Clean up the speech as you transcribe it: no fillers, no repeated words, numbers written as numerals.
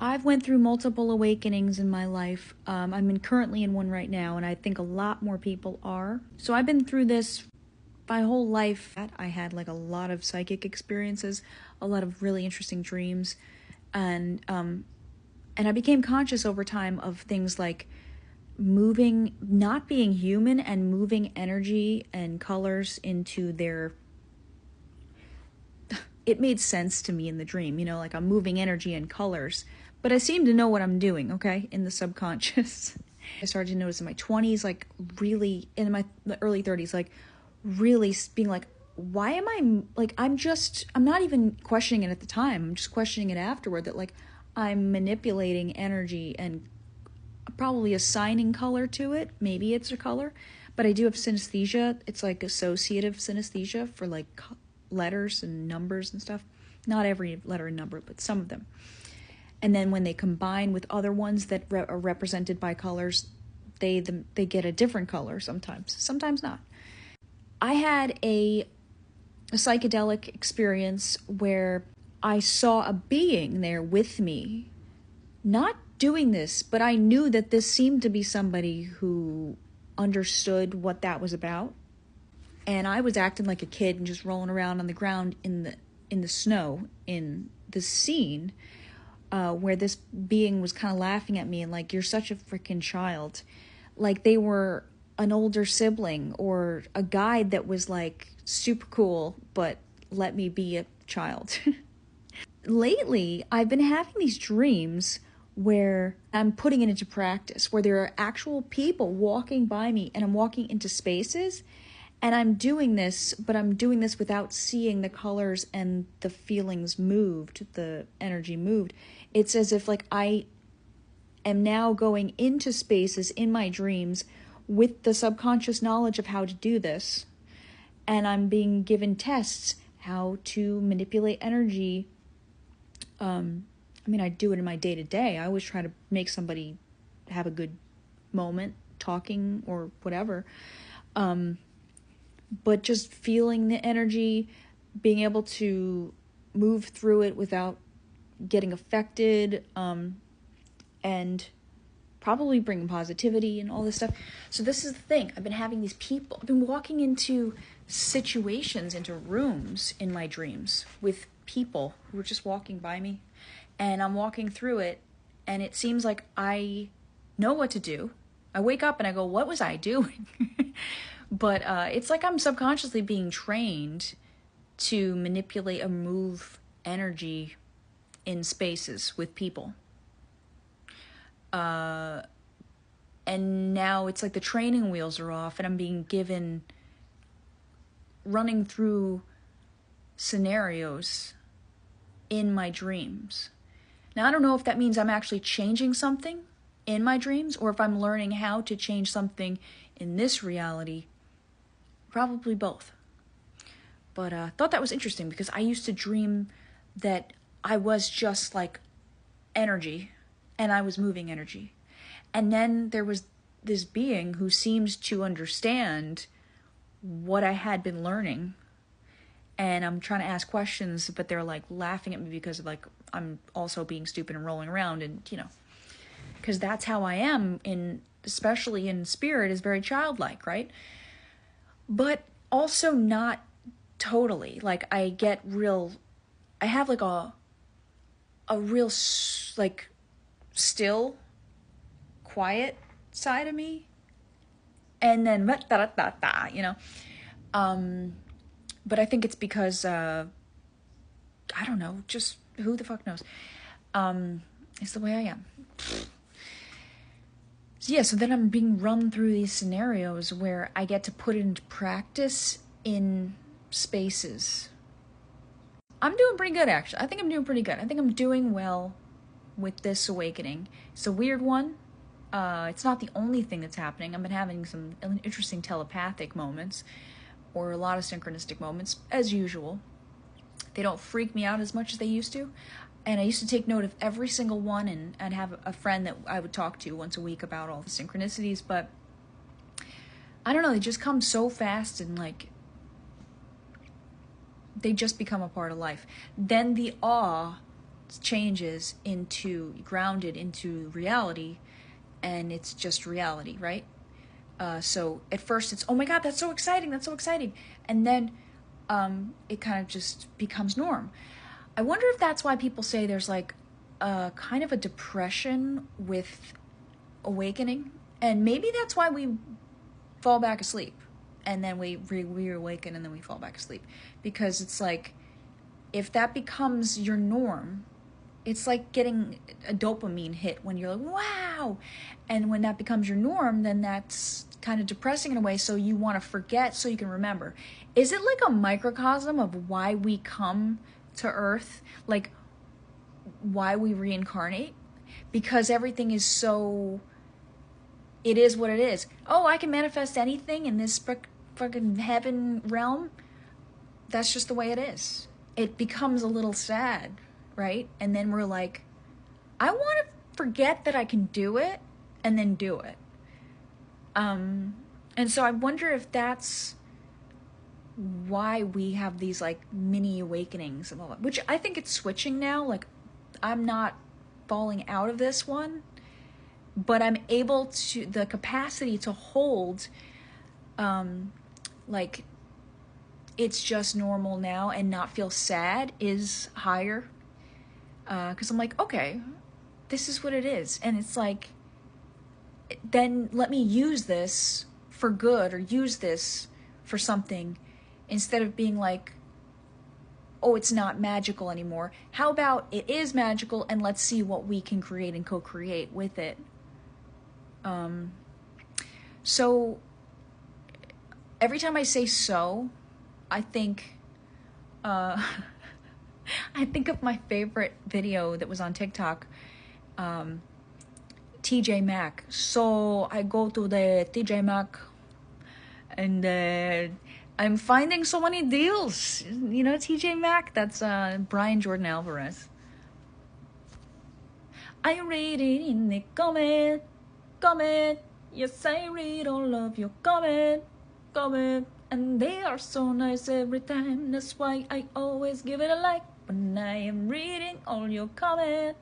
I've went through multiple awakenings in my life. Currently in one right now, and I think a lot more people are. So I've been through this my whole life. I had like a lot of psychic experiences, a lot of really interesting dreams, and I became conscious over time of things like moving, not being human, and moving energy and colors into their. It made sense to me in the dream, like I'm moving energy and colors, but I seem to know what I'm doing, okay, in the subconscious. I started to notice in my 20s, like really, in my early 30s, like really being like, why am I, like, I'm not even questioning it at the time. I'm just questioning it afterward that, like, I'm manipulating energy and probably assigning color to it. Maybe it's a color, but I do have synesthesia. It's like associative synesthesia for like letters and numbers and stuff. Not every letter and number, but some of them. And then when they combine with other ones that are represented by colors, they get a different color sometimes not. I had a psychedelic experience where I saw a being there with me, not doing this, but I knew that this seemed to be somebody who understood what that was about. And I was acting like a kid and just rolling around on the ground in the snow in the scene, where this being was kind of laughing at me and like, you're such a freaking child. Like they were an older sibling or a guide that was like super cool, but let me be a child. Lately, I've been having these dreams where I'm putting it into practice, where there are actual people walking by me and I'm walking into spaces and I'm doing this, but I'm doing this without seeing the colors and the feelings moved, the energy moved. It's as if like I am now going into spaces in my dreams with the subconscious knowledge of how to do this. And I'm being given tests how to manipulate energy. I do it in my day-to-day. I always try to make somebody have a good moment talking or whatever. But just feeling the energy, being able to move through it without getting affected, and probably bringing positivity and all this stuff. So this is the thing. I've been having these people. I've been walking into situations, into rooms in my dreams with people who are just walking by me. And I'm walking through it, and it seems like I know what to do. I wake up and I go, what was I doing? But it's like I'm subconsciously being trained to manipulate and move energy in spaces with people. And now it's like the training wheels are off, and I'm being given running through scenarios in my dreams. Now, I don't know if that means I'm actually changing something in my dreams or if I'm learning how to change something in this reality. Probably both. But I thought that was interesting because I used to dream that I was just like energy and I was moving energy. And then there was this being who seemed to understand what I had been learning. And I'm trying to ask questions, but they're like laughing at me because of like I'm also being stupid and rolling around, and because that's how I am, especially in spirit, is very childlike, right? But also not totally. Like I have like a real like still, quiet side of me, and then But I think it's because, I don't know, just who the fuck knows. It's the way I am. So then I'm being run through these scenarios where I get to put it into practice in spaces. I'm doing pretty good, actually. I think I'm doing pretty good. I think I'm doing well with this awakening. It's a weird one. It's not the only thing that's happening. I've been having some interesting telepathic moments, or a lot of synchronistic moments, as usual. They don't freak me out as much as they used to. And I used to take note of every single one, and I'd have a friend that I would talk to once a week about all the synchronicities, but I don't know, they just come so fast and like, they just become a part of life. Then the awe changes into grounded into reality, and it's just reality, right? So at first it's, oh my God, that's so exciting, and then it kind of just becomes norm. I wonder if that's why people say there's like a kind of a depression with awakening, and maybe that's why we fall back asleep and then we reawaken and then we fall back asleep, because it's like, if that becomes your norm, it's like getting a dopamine hit when you're like, wow, and when that becomes your norm, then that's kind of depressing in a way, so you want to forget so you can remember. Is it like a microcosm of why we come to Earth, like why we reincarnate? Because everything is so, it is what it is. Oh, I can manifest anything in this fucking heaven realm. That's just the way it is. It becomes a little sad, right? And then we're like, I want to forget that I can do it, and then do it. And so I wonder if that's why we have these like mini awakenings and all that, which I think it's switching now. Like, I'm not falling out of this one, but I'm able to, the capacity to hold, like, it's just normal now and not feel sad is higher. 'Cause I'm like, okay, this is what it is. And it's like, then let me use this for good, or use this for something, instead of being like, oh, it's not magical anymore. How about it is magical, and let's see what we can create and co-create with it. So every time I say so, I think I think of my favorite video that was on TikTok, TJ Maxx. So I go to the TJ Maxx, and I'm finding so many deals. You know TJ Maxx? That's Brian Jordan Alvarez. I read it in the comment. Yes, I read all of your comment. And they are so nice every time. That's why I always give it a like when I am reading all your comment.